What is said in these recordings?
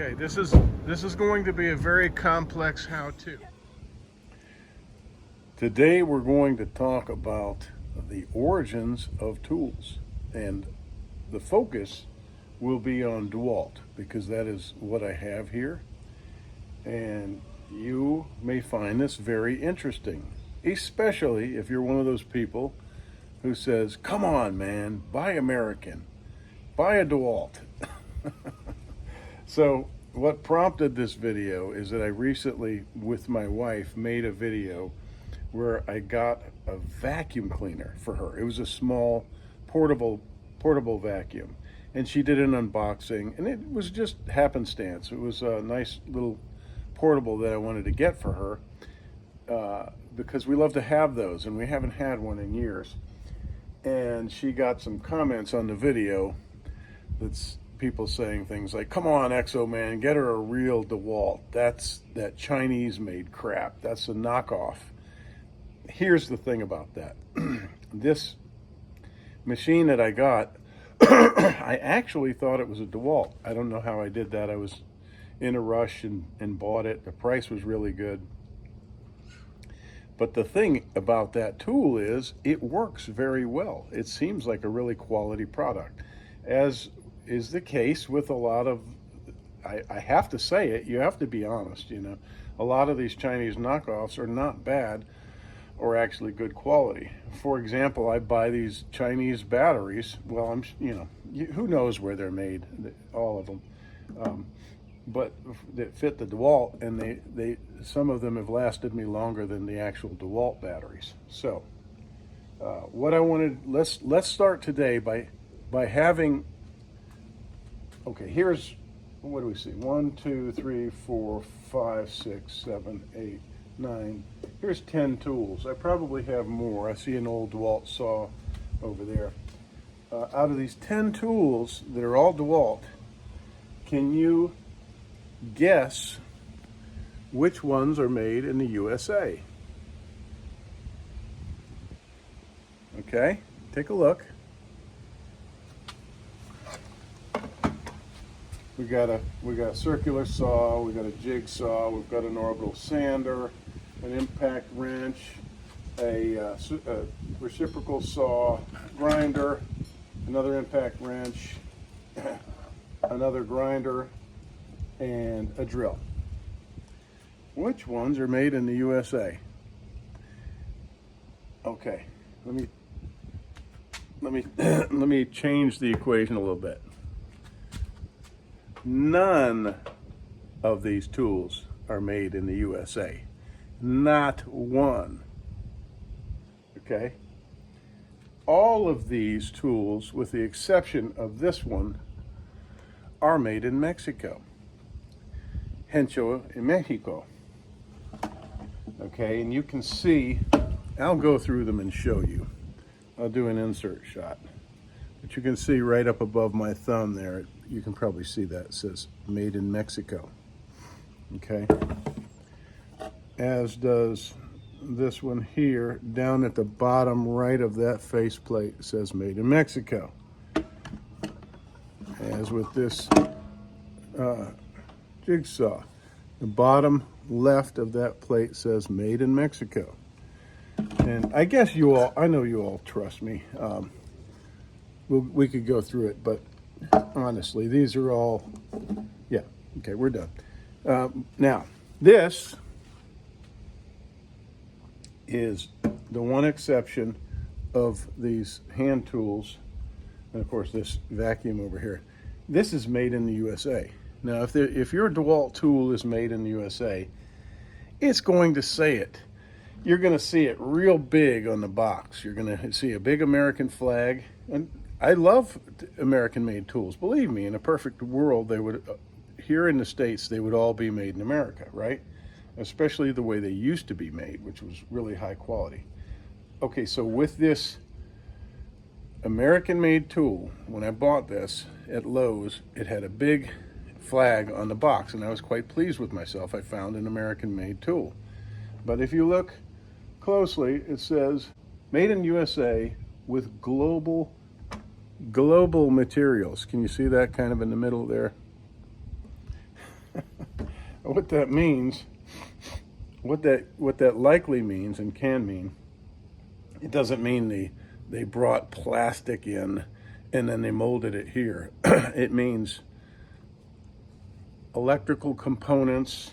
Okay, this is going to be a very complex how-to. Today we're going to talk about the origins of tools, and the focus will be on Dewalt because that is what I have here, and you may find this very interesting, especially if you're one of those people who says, come on man, buy American, buy a Dewalt. So what prompted this video is that I recently, with my wife, made a video where I got a vacuum cleaner for her. It was a small portable vacuum, and she did an unboxing, and it was just happenstance. It was a nice little portable that I wanted to get for her because we love to have those, and we haven't had one in years. And she got some comments on the video that's people saying things like, come on Exo man, get her a real Dewalt. That's that Chinese made crap. That's a knockoff. Here's the thing about that. This machine that I got, I actually thought it was a Dewalt. I don't know how I did that. I was in a rush and bought it. The price was really good. But the thing about that tool is it works very well. It seems like a really quality product, as is the case with a lot of, I have to say it, you have to be honest, you know, a lot of these Chinese knockoffs are not bad or actually good quality. For example, I buy these Chinese batteries. Well, who knows where they're made, all of them, but that fit the Dewalt, and they some of them have lasted me longer than the actual Dewalt batteries. So what I wanted, let's start today by having, okay, here's, what do we see? 1, 2, 3, 4, 5, 6, 7, 8, 9. Here's 10 tools. I probably have more. I see an old Dewalt saw over there. Out of these 10 tools that are all Dewalt, can you guess which ones are made in the USA? Okay, take a look. We got a circular saw, we got a jigsaw, we've got an orbital sander, an impact wrench, a reciprocal saw, grinder, another impact wrench, another grinder, and a drill. Which ones are made in the USA? Okay, let me change the equation a little bit. None of these tools are made in the USA. Not one. Okay? All of these tools, with the exception of this one, are made in Mexico. Hecho en Mexico. Okay, and you can see, I'll go through them and show you. I'll do an insert shot. But you can see right up above my thumb there, you can probably see that it says made in Mexico. Okay, as does this one here. Down at the bottom right of that faceplate, it says made in Mexico. As with this jigsaw, the bottom left of that plate says made in Mexico. And I guess you all, I know you all trust me. We could go through it, but honestly, these are all, yeah, okay, we're done. Now, this is the one exception of these hand tools, and of course this vacuum over here. This is made in the USA. Now, if your Dewalt tool is made in the USA, it's going to say it. You're going to see it real big on the box. You're going to see a big American flag, and I love American-made tools. Believe me, in a perfect world, they would, here in the States, they would all be made in America, right? Especially the way they used to be made, which was really high quality. Okay, so with this American-made tool, when I bought this at Lowe's, it had a big flag on the box, and I was quite pleased with myself. I found an American-made tool. But if you look closely, it says made in USA with global materials. Can you see that kind of in the middle there? What that means, what that likely means and can mean, it doesn't mean they brought plastic in and then they molded it here. It means electrical components,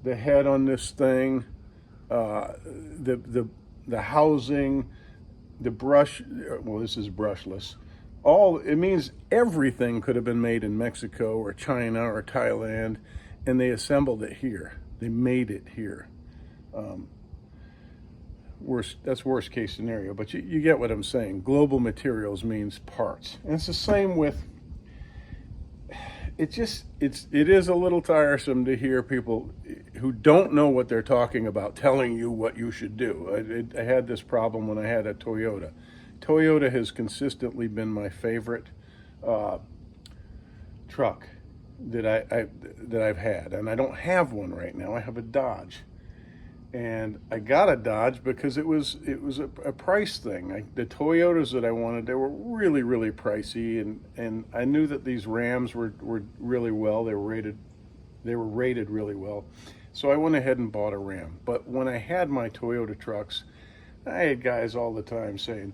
the head on this thing, the housing, the brush. Well, this is brushless. All it means everything could have been made in Mexico or China or Thailand, and they assembled it here. They made it here. That's worst case scenario, but you get what I'm saying. Global materials means parts, and it's the same with. It is a little tiresome to hear people who don't know what they're talking about telling you what you should do. I had this problem when I had a Toyota. Toyota has consistently been my favorite truck that I've had, and I don't have one right now. I have a Dodge, and I got a Dodge because it was a price thing. The Toyotas that I wanted, they were really, really pricey, and I knew that these Rams were really well. They were rated really well, so I went ahead and bought a Ram. But when I had my Toyota trucks, I had guys all the time saying,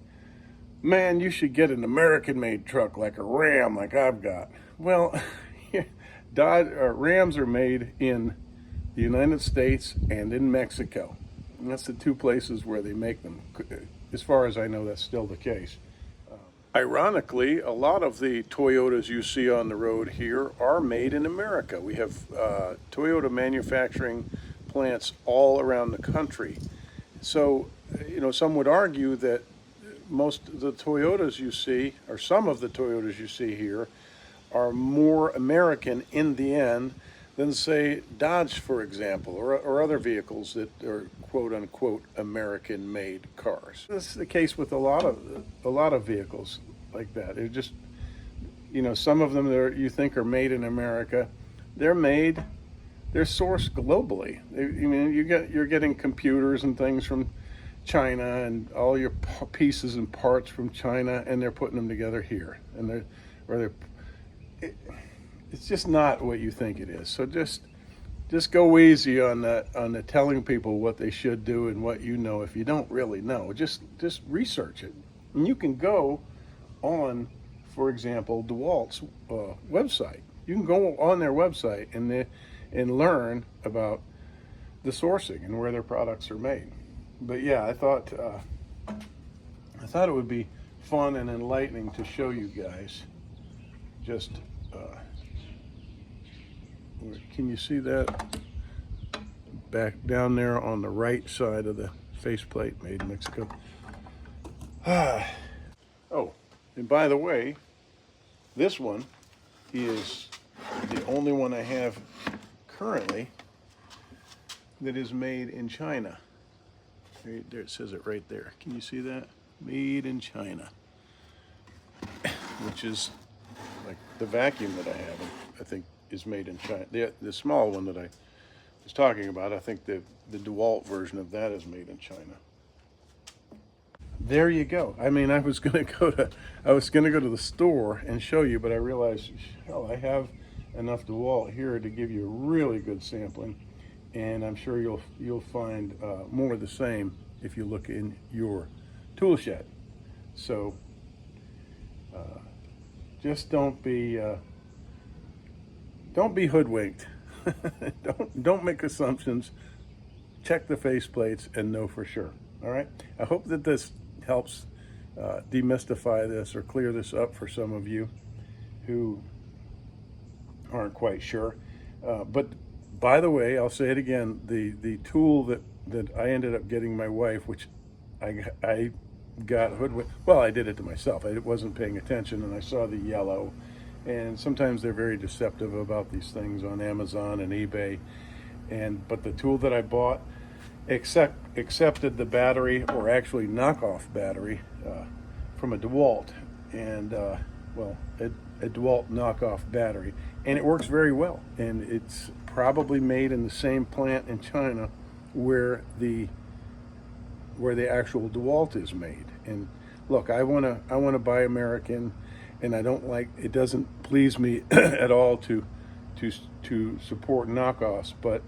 "Man, you should get an American-made truck like a Ram, like I've got." Well, Rams are made in the United States and in Mexico. And that's the two places where they make them. As far as I know, that's still the case. Ironically, a lot of the Toyotas you see on the road here are made in America. We have Toyota manufacturing plants all around the country. So, some would argue that most of the Toyotas you see, or some of the Toyotas you see here, are more American in the end than, say, Dodge, for example, or other vehicles that are quote-unquote American-made cars. This is the case with a lot of vehicles like that. It just, some of them that you think are made in America, they're sourced globally. You're getting computers and things from China and all your pieces and parts from China, and they're putting them together here, and it's just not what you think it is. So just go easy on the telling people what they should do and what you know if you don't really know. Just research it, and you can go on, for example, Dewalt's website. You can go on their website and learn about the sourcing and where their products are made. But yeah, I thought it would be fun and enlightening to show you guys. Just can you see that back down there on the right side of the faceplate, made in Mexico? Oh, and by the way, this one is the only one I have currently that is made in China. There it says it right there. Can you see that? Made in China. Which is like the vacuum that I have, I think, is made in China. The small one that I was talking about, I think the Dewalt version of that is made in China. There you go. I mean, I was gonna go to the store and show you, but I realized, hell, I have enough Dewalt here to give you a really good sampling, and I'm sure you'll find more of the same if you look in your tool shed. So just don't be hoodwinked. don't make assumptions. Check the faceplates and know for sure. All right. I hope that this helps demystify this or clear this up for some of you who aren't quite sure. But by the way, I'll say it again: the tool that I ended up getting my wife, which I got hoodwinked. Well, I did it to myself. I wasn't paying attention, and I saw the yellow. And sometimes they're very deceptive about these things on Amazon and eBay. But the tool that I bought accepted the battery, or actually knockoff battery, from a Dewalt, and a Dewalt knockoff battery, and it works very well. And it's probably made in the same plant in China where the actual Dewalt is made. And look, I wanna buy American, and it doesn't please me at all to to to support knockoffs, but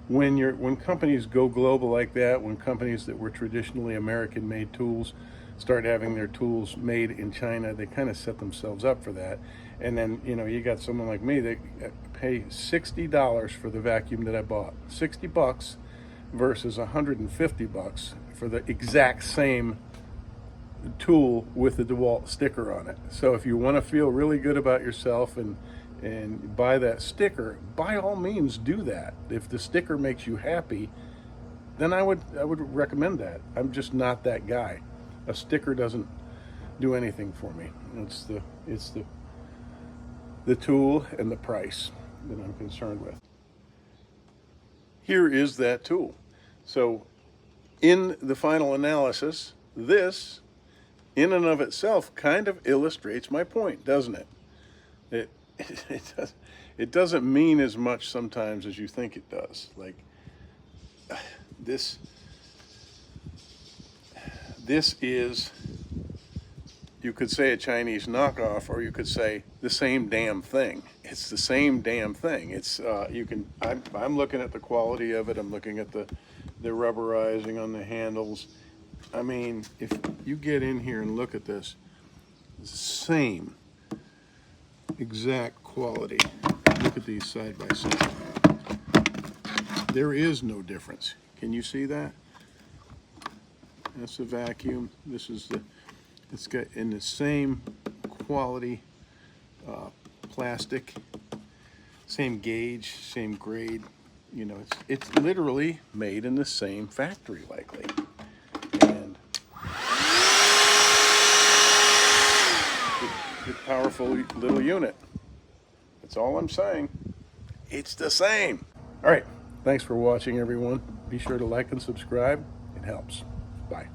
when companies go global like that, when companies that were traditionally American-made tools start having their tools made in China, they kind of set themselves up for that. And then, you know, you got someone like me that pay $60 for the vacuum that I bought, $60 versus $150 for the exact same tool with the Dewalt sticker on it. So if you want to feel really good about yourself and buy that sticker, by all means do that. If the sticker makes you happy, then I would recommend that. I'm just not that guy. A sticker doesn't do anything for me. It's the tool and the price that I'm concerned with. Here is that tool. So in the final analysis, this in and of itself kind of illustrates my point, doesn't it? It doesn't mean as much sometimes as you think it does. Like this is, you could say a Chinese knockoff, or you could say the same damn thing. It's the same damn thing. It's I'm looking at the quality of it. I'm looking at the rubberizing on the handles. I mean, if you get in here and look at this, same exact quality. Look at these side by side. There is no difference. Can you see that? That's the vacuum. This is it's got in the same quality plastic, same gauge, same grade. You know, it's literally made in the same factory, likely. And it's a powerful little unit. That's all I'm saying. It's the same. All right. Thanks for watching, everyone. Be sure to like and subscribe. It helps. Bye.